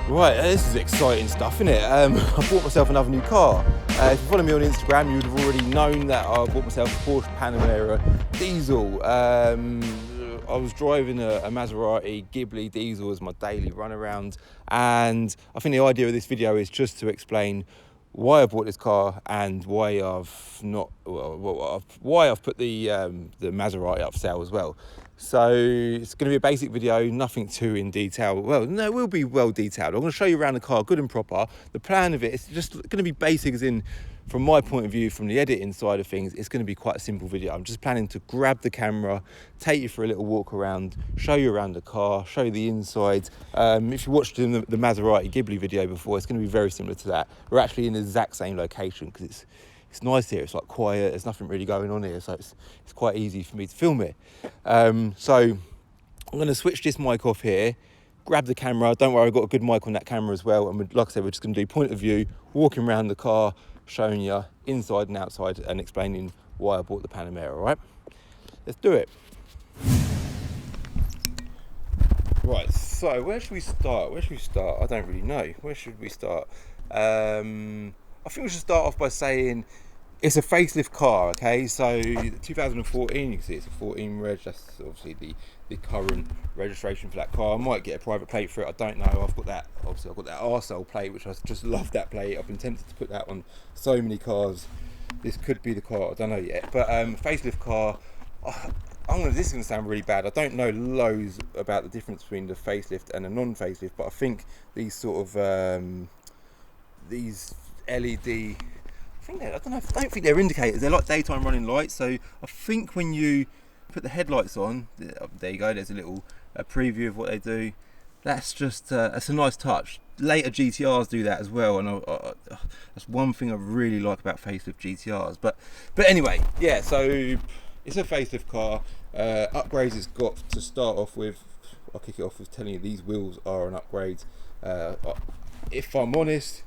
Right, this is exciting stuff, isn't it? I bought myself another new car. If you follow me on Instagram, you would have already known that I bought myself a Porsche Panamera diesel. I was driving a Maserati Ghibli diesel as my daily run around, and I think the idea of this video is just to explain why I bought this car and why I've put the Maserati up for sale as well. So it's going to be a basic video, nothing too in detail. Well, no, it will be well detailed. I'm going to show you around the car, good and proper. The plan of it is just going to be basic, as in, from my point of view, from the editing side of things, it's going to be quite a simple video. I'm just planning to grab the camera, take you for a little walk around, show you around the car, show you the inside. If you watched the Maserati Ghibli video before, it's going to be very similar to that. We're actually in the exact same location because it's nice here. It's like quiet. There's nothing really going on here, so it's quite easy for me to film it. So I'm going to switch this mic off here, grab the camera. Don't worry, I've got a good mic on that camera as well. And like I said, we're just going to do point of view, walking around the car, showing you inside and outside, and explaining why I bought the Panamera. All right, let's do it. Right, so where should we start? I don't really know. Where should we start? I think we should start off by saying it's a facelift car, okay? So 2014, you can see it's a 14 reg. That's obviously the current registration for that car. I might get a private plate for it, I don't know. I've got that arsehole plate, which I just love that plate. I've been tempted to put that on so many cars. This could be the car, I don't know yet. But facelift car, this is going to sound really bad. I don't know loads about the difference between the facelift and a non-facelift, but I think these sort of these LED, I don't think they're indicators. They're like daytime running lights. So I think when you put the headlights on, there you go. There's a little preview of what they do. That's just it's a nice touch. Later GTRs do that as well, and that's one thing I really like about facelift GTRs. But anyway, yeah. So it's a facelift car. Upgrades it's got to start off with. I'll kick it off with telling you these wheels are an upgrade. If I'm honest,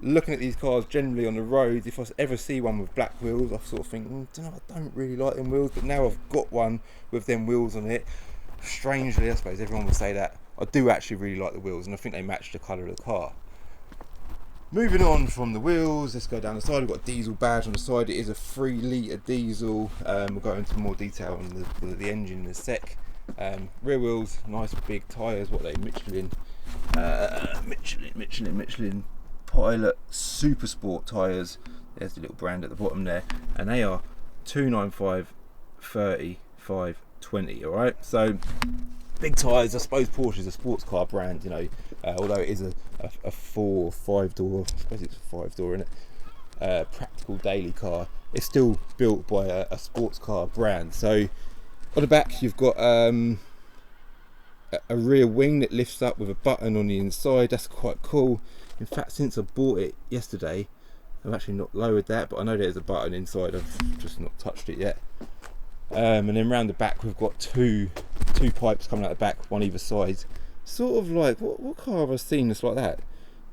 looking at these cars generally on the road, if I ever see one with black wheels, I sort of think, I don't really like them wheels. But now I've got one with them wheels on it, strangely, I suppose everyone would say that, I do actually really like the wheels, and I think they match the colour of the car. Moving on from the wheels, let's go down the side. We've got a diesel badge on the side. It is a 3 litre diesel. We'll go into more detail on the engine in a sec. Rear wheels, nice big tyres. What are they? Michelin Pilot Super Sport tyres. There's the little brand at the bottom there, and they are 295 30 520. All right, so big tyres. I suppose Porsche is a sports car brand, although it is a 4 or 5 door. I suppose it's a 5 door, isn't it? Practical daily car. It's still built by a sports car brand. So on the back you've got a rear wing that lifts up with a button on the inside. That's quite cool. In fact, since I bought it yesterday, I've actually not lowered that, but I know there's a button inside. I've just not touched it yet. And then round the back we've got two pipes coming out the back, one either side. Sort of like, what car have I seen that's like that?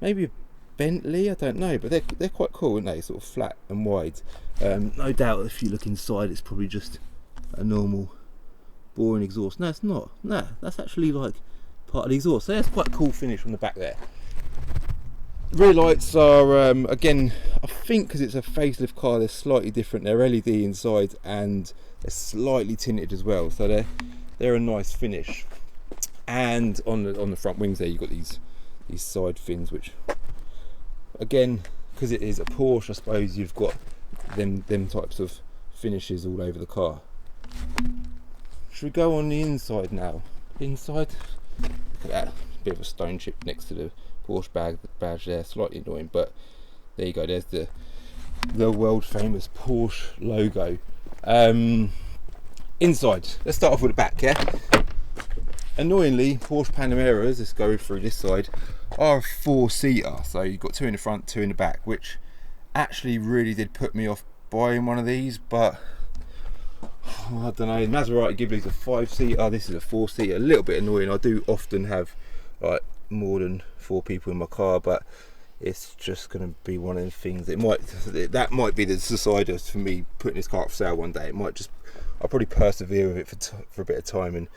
Maybe a Bentley, I don't know, but they're quite cool, aren't they? Sort of flat and wide. No doubt if you look inside, it's probably just a normal boring exhaust. No, it's not. No, that's actually like part of the exhaust. So that's quite a cool finish on the back there. Rear lights are, again, I think because it's a facelift car, they're slightly different. They're LED inside and they're slightly tinted as well, so they're a nice finish. And on the front wings there, you've got these side fins, which, again, because it is a Porsche, I suppose you've got them types of finishes all over the car. Should we go on the inside now? Inside, look at that, bit of a stone chip next to the Porsche badge there, slightly annoying, but there you go. There's the world famous Porsche logo. Inside, let's start off with the back. Yeah, annoyingly, Porsche Panameras, let's go through this side, are a 4-seater. So you've got 2 in the front, 2 in the back, which actually really did put me off buying one of these. But I don't know, Maserati Ghibli's a 5-seater, this is a 4-seater. A little bit annoying. I do often have like more than 4 people in my car, but it's just going to be one of the things. That might be the decider for me putting this car up for sale one day. I'll probably persevere with it for a bit of time and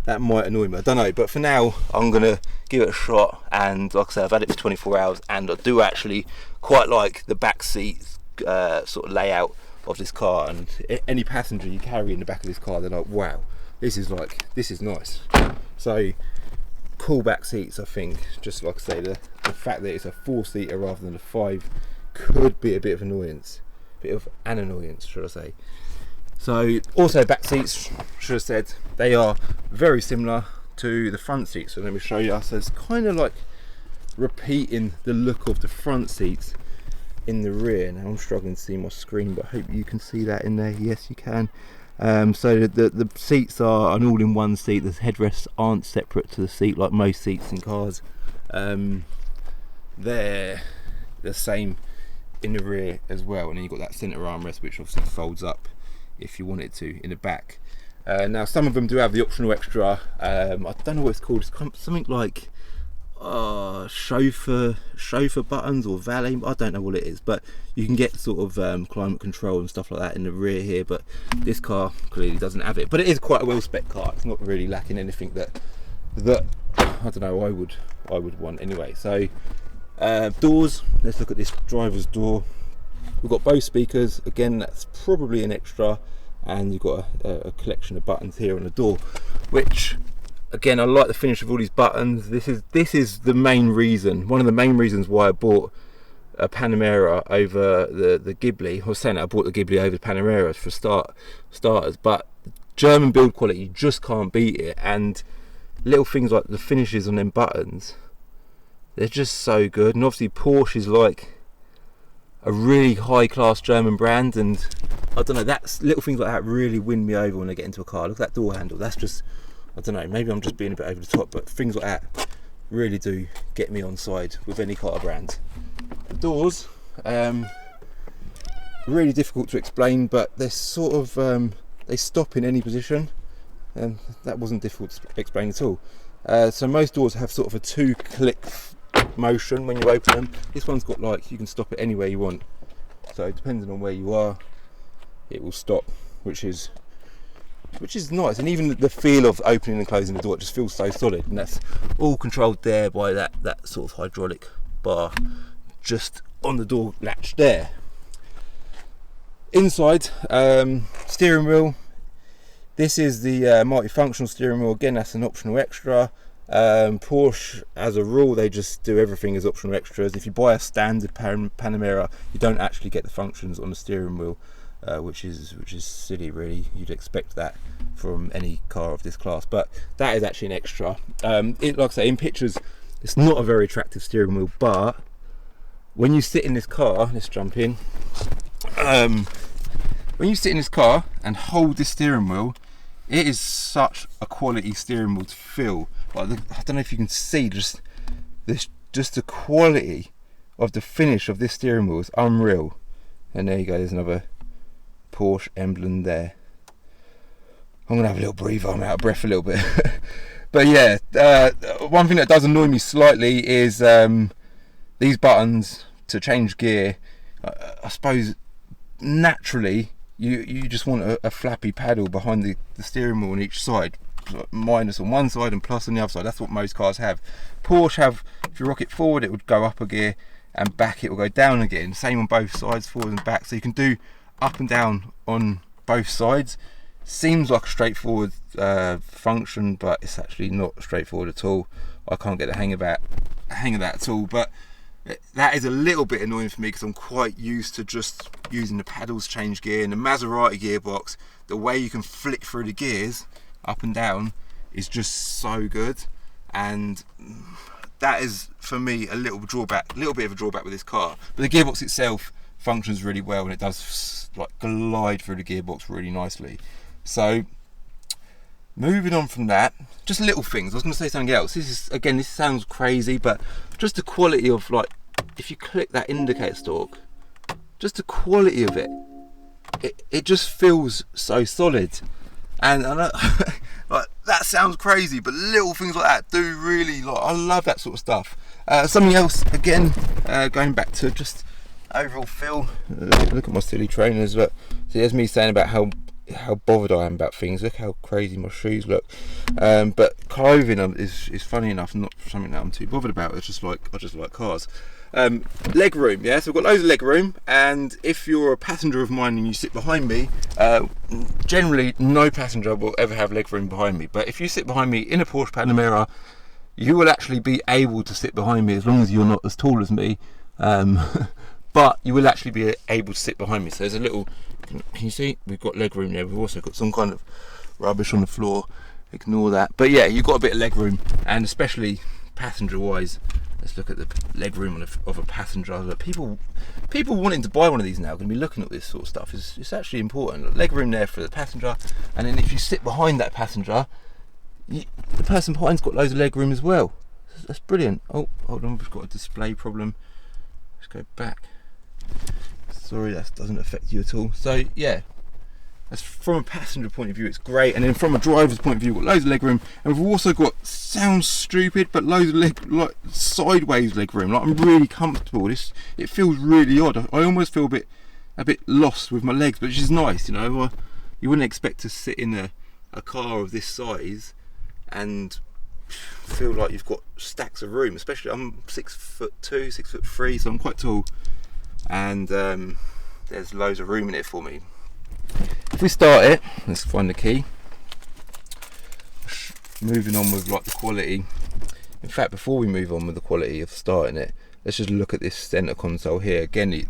that might annoy me. I don't know, but for now I'm gonna give it a shot. And like I said, I've had it for 24 hours, and I do actually quite like the back seat sort of layout of this car. And any passenger you carry in the back of this car, they're like, wow, this is nice. So cool back seats. I think, just like I say, the fact that it's a 4-seater rather than a 5 could be a bit of an annoyance, should I say. So also back seats, should have said, they are very similar to the front seats. So let me show you. So it's kind of like repeating the look of the front seats in the rear. Now I'm struggling to see my screen, but I hope you can see that in there. Yes, you can. So the seats are an all-in-one seat. The headrests aren't separate to the seat like most seats in cars. They're the same in the rear as well, and then you've got that centre armrest, which obviously folds up if you want it to in the back. Now some of them do have the optional extra, I don't know what it's called, it's something like chauffeur buttons or valet, I don't know what it is, but you can get sort of climate control and stuff like that in the rear here, but this car clearly doesn't have it. But it is quite a well spec car. It's not really lacking anything that I don't know, I would want anyway. So doors, let's look at this driver's door. We've got both speakers, again that's probably an extra, and you've got a collection of buttons here on the door, which again I like the finish of all these buttons. This is the main reason, one of the main reasons why I bought a Panamera over the Ghibli. I was saying that I bought the Ghibli over the Panamera for starters, but German build quality, you just can't beat it. And little things like the finishes on them buttons, they're just so good. And obviously Porsche is like a really high class German brand, and I don't know, that's little things like that really win me over when I get into a car. Look at that door handle, that's just, I don't know, maybe I'm just being a bit over the top, but things like that really do get me on side with any car brand. The doors, really difficult to explain, but they're sort of they stop in any position, and that wasn't difficult to explain at all. So most doors have sort of a 2-click motion when you open them. This one's got, like, you can stop it anywhere you want, so depending on where you are it will stop, which is nice. And even the feel of opening and closing the door, it just feels so solid, and that's all controlled there by that sort of hydraulic bar just on the door latch there. Inside, steering wheel, this is the multifunctional steering wheel. Again, that's an optional extra. Porsche, as a rule, they just do everything as optional extras. If you buy a standard Panamera, you don't actually get the functions on the steering wheel, which is silly, really. You'd expect that from any car of this class, but that is actually an extra. Like I say, in pictures, it's not a very attractive steering wheel, but when you sit in this car, let's jump in. When you sit in this car and hold this steering wheel, it is such a quality steering wheel to feel. Like, I don't know if you can see just the quality of the finish of this steering wheel is unreal. And there you go, there's another Porsche emblem there. I'm gonna have a little breather, I'm out of breath a little bit. But yeah, one thing that does annoy me slightly is these buttons to change gear. I suppose naturally you just want a flappy paddle behind the steering wheel on each side, minus on one side and plus on the other side. That's what most cars have. Porsche have, if you rock it forward it would go up a gear, and back it will go down again. Same on both sides, forward and back, so you can do up and down on both sides. Seems like a straightforward function, but it's actually not straightforward at all. I can't get the hang of that at all, but that is a little bit annoying for me because I'm quite used to just using the pedals to change gear. And the Maserati gearbox, the way you can flick through the gears up and down is just so good, and that is for me a little bit of a drawback with this car. But the gearbox itself functions really well, and it does like glide through the gearbox really nicely. So moving on from that, just little things. I was going to say something else. This sounds crazy, but just the quality of, like, if you click that indicator stalk, just the quality of it just feels so solid. And I know, like, that sounds crazy, but little things like that do really, like, I love that sort of stuff. Something else, again, going back to just overall feel. Look at my silly trainers, but see, there's me saying about how how bothered I am about things. Look how crazy my shoes look. But clothing is funny enough not something that I'm too bothered about. I just like cars. Leg room, yeah. So I've got loads of leg room, and if you're a passenger of mine and you sit behind me, generally no passenger will ever have leg room behind me. But if you sit behind me in a Porsche Panamera, you will actually be able to sit behind me as long as you're not as tall as me. But you will actually be able to sit behind me. So there's a little, can you see? We've got leg room there. We've also got some kind of rubbish on the floor. Ignore that. But yeah, you've got a bit of leg room, and especially passenger-wise. Let's look at the leg room of a passenger. Look, people wanting to buy one of these now are going to be looking at this sort of stuff. It's actually important. Leg room there for the passenger, and then if you sit behind that passenger, the person behind's got loads of leg room as well. That's brilliant. Oh, hold on, we've got a display problem. Let's go back. Sorry, that doesn't affect you at all. So yeah, that's from a passenger point of view, it's great. And then from a driver's point of view, we've got loads of leg room, and we've also got, sounds stupid, but loads of like sideways leg room. Like, I'm really comfortable. It feels really odd. I almost feel a bit lost with my legs, but which is nice, you know. You wouldn't expect to sit in a car of this size and feel like you've got stacks of room. Especially, I'm 6'2", 6'3", so I'm quite tall, and there's loads of room in it for me. If we start it, let's find the key. Moving on with like the quality. In fact, before we move on with the quality of starting it, let's just look at this center console here. Again,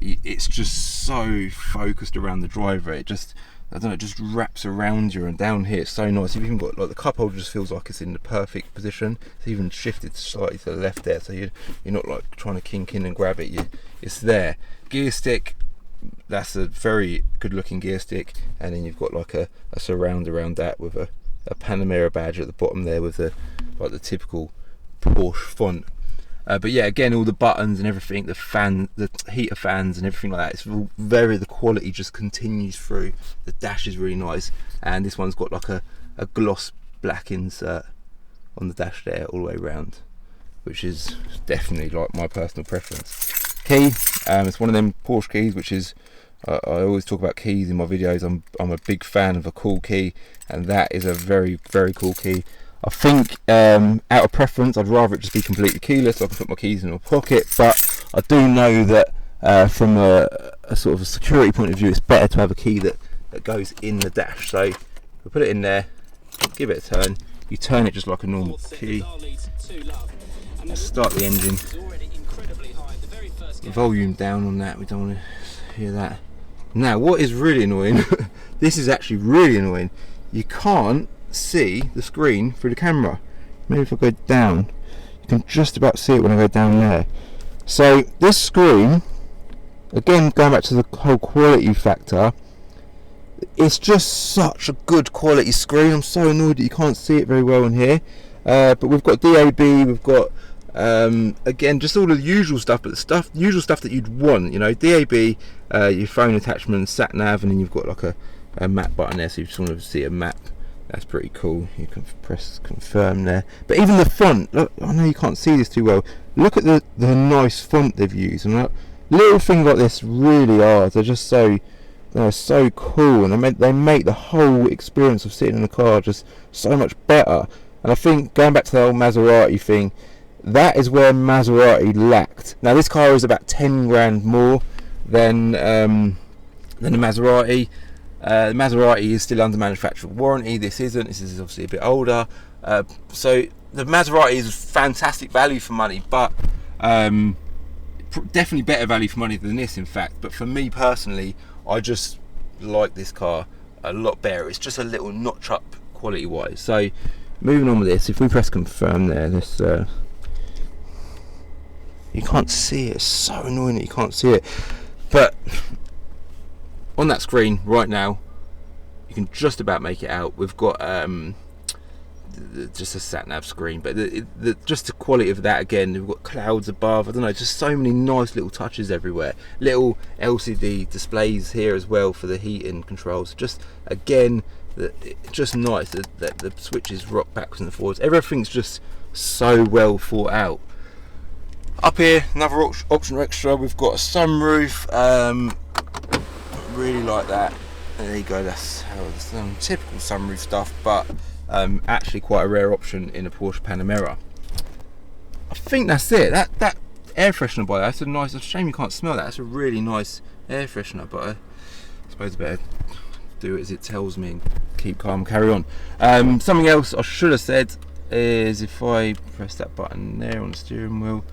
it's just so focused around the driver. It just, I don't know, it just wraps around you, and down here it's so nice. You've even got like the cup holder just feels like it's in the perfect position. It's even shifted slightly to the left there, so you're not like trying to kink in and grab it. It's there. Gear stick, that's a very good looking gear stick, and then you've got like a surround around that with a Panamera badge at the bottom there with the typical Porsche font. But yeah, again, all the buttons and everything, the heater fans and everything like that, it's all the quality just continues through. The dash is really nice, and this one's got like a gloss black insert on the dash there all the way around, which is definitely like my personal preference. Key, it's one of them Porsche keys, which is, I always talk about keys in my videos. I'm a big fan of a cool key, and that is a very, very cool key. I think out of preference, I'd rather it just be completely keyless so I can put my keys in my pocket, but I do know that from a sort of a security point of view, it's better to have a key that goes in the dash. So we'll put it in there, give it a turn. You turn it just like a normal key. Let's start the engine. The volume down on that, we don't want to hear that. Now, what is really annoying, this is actually really annoying, you can't see the screen through the camera. Maybe if I go down, you can just about see it when I go down there. So this screen, again going back to the whole quality factor, it's just such a good quality screen. I'm so annoyed that you can't see it very well in here, but we've got DAB, we've got again just all the usual stuff, but the usual stuff that you'd want, you know, DAB, your phone attachment, sat nav, and then you've got like a map button there, so you just want to see a map. That's pretty cool. You can press confirm there. But even the font, look, I know you can't see this too well. Look at the nice font they've used. And little things like this really are. They're just so cool, and they make the whole experience of sitting in the car just so much better. And I think going back to the old Maserati thing, that is where Maserati lacked. Now this car is about 10 grand more than the Maserati. The Maserati is still under manufacturer warranty. This isn't. This is obviously a bit older. So the Maserati is fantastic value for money, but definitely better value for money than this, in fact. But for me personally, I just like this car a lot better. It's just a little notch up quality wise. So moving on with this, if we press confirm there, this you can't see it. It's so annoying that you can't see it, but on that screen right now you can just about make it out. We've got just a sat nav screen, but just the quality of that, again, we've got clouds above, I don't know, just so many nice little touches everywhere. Little LCD displays here as well for the heating controls. Just again, just nice. The switches rock backwards and forwards. Everything's just so well thought out. Up here, another option extra, we've got a sunroof. Really like that. There you go, that's some typical sunroof stuff, but actually quite a rare option in a Porsche Panamera. I think that's it. That air freshener, by that's a nice. It's a shame you can't smell that. That's a really nice air freshener, but I suppose I better do it as it tells me and keep calm, carry on. Something else I should have said is if I press that button there on the steering wheel,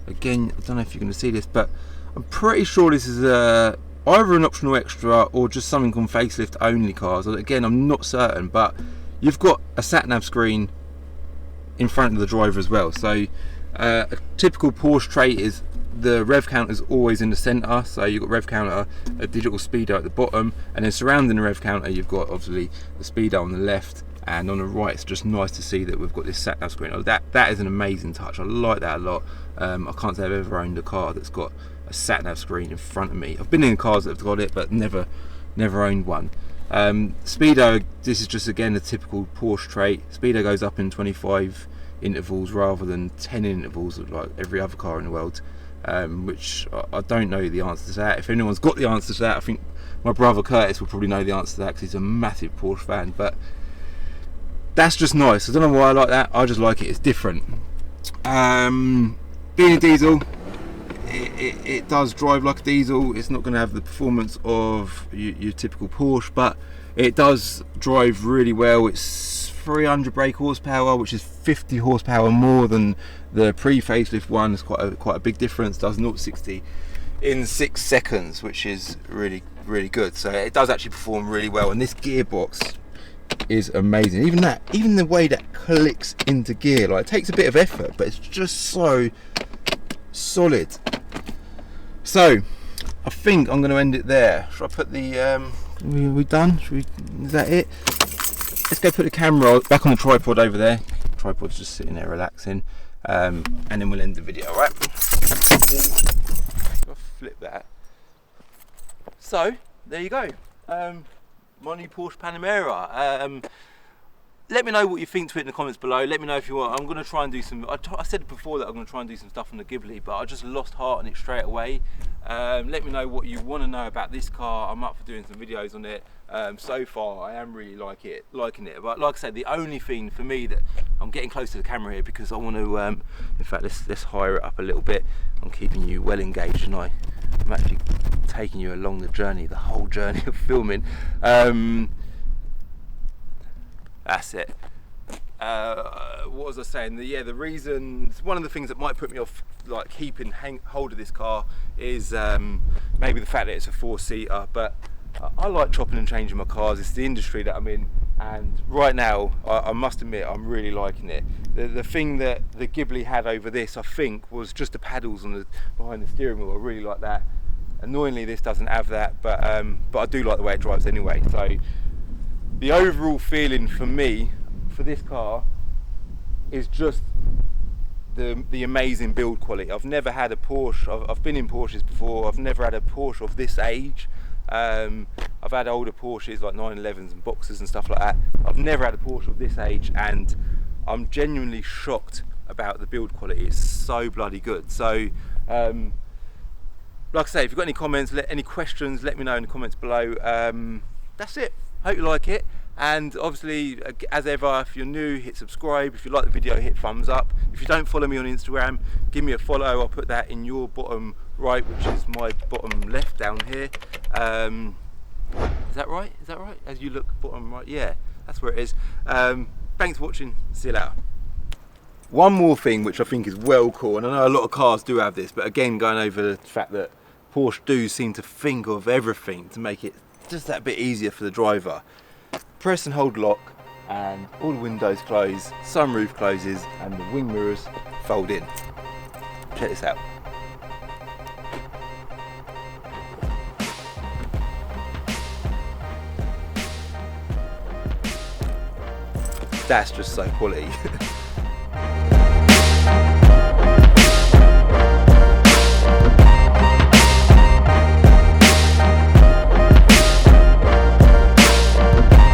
again, I don't know if you're going to see this, but I'm pretty sure this is either an optional extra or just something on facelift only cars. Again, I'm not certain, but you've got a sat-nav screen in front of the driver as well. So a typical Porsche trait is the rev counter is always in the centre, so you've got rev counter, a digital speedo at the bottom, and then surrounding the rev counter you've got obviously the speedo on the left, and on the right it's just nice to see that we've got this sat nav screen. That is an amazing touch. I like that a lot. I can't say I've ever owned a car that's got a sat nav screen in front of me. I've been in cars that have got it, but never owned one. Speedo, this is just again a typical Porsche trait. Speedo goes up in 25 intervals rather than 10 intervals like every other car in the world, which I don't know the answer to that. If anyone's got the answer to that, I think my brother Curtis will probably know the answer to that because he's a massive Porsche fan. But that's just nice. I don't know why I like that. I just like it. It's different. Being a diesel, it does drive like a diesel. It's not going to have the performance of your typical Porsche, but it does drive really well. It's 300 brake horsepower, which is 50 horsepower more than the pre-facelift one. It's quite a big difference. Does 0 to 60 in 6 seconds, which is really good. So it does actually perform really well, and this gearbox is amazing. Even the way that clicks into gear, like, it takes a bit of effort, but it's just so solid. So I think I'm going to end it there. Should I put the we done? Is that it? Let's go put the camera back on the tripod over there. The tripod's just sitting there relaxing, and then we'll end the video. Right? I'll flip that. So there you go. My new Porsche Panamera. Let me know what you think to it in the comments below. Let me know if you want. I'm going to try and do some. I said before that I'm going to try and do some stuff on the Ghibli, but I just lost heart on it straight away. Let me know what you want to know about this car. I'm up for doing some videos on it. So far, I am really liking it. But like I said, the only thing for me that I'm getting close to the camera here because I want to. In fact, let's higher it up a little bit. I'm keeping you well engaged, and I'm actually taking you along the journey, the whole journey of filming. That's it. What was I saying? The reason, one of the things that might put me off like keeping hold of this car is maybe the fact that it's a 4-seater, but I like chopping and changing my cars. It's the industry that I'm in, and right now I must admit I'm really liking it. The thing that the Ghibli had over this, I think, was just the paddles on behind the steering wheel. I really like that. Annoyingly, this doesn't have that, but I do like the way it drives anyway. So the overall feeling for me for this car is just the amazing build quality. I've never had a Porsche. I've been in Porsches before. I've never had a Porsche of this age. I've had older Porsches like 911s and Boxers and stuff like that. I've never had a Porsche of this age, and I'm genuinely shocked about the build quality. It's so bloody good. So like I say, if you've got any comments, any questions, let me know in the comments below. That's it. Hope you like it, and obviously, as ever, if you're new, hit subscribe. If you like the video, hit thumbs up. If you don't follow me on Instagram, give me a follow. I'll put that in your bottom right, which is my bottom left down here. Is that right? As you look bottom right, yeah, that's where it is. Thanks for watching. See you later. One more thing which I think is well cool, and I know a lot of cars do have this, but again, going over the fact that Porsche do seem to think of everything to make it just that bit easier for the driver. Press and hold lock, and all the windows close, sunroof closes, and the wing mirrors fold in. Check this out. That's just so quality.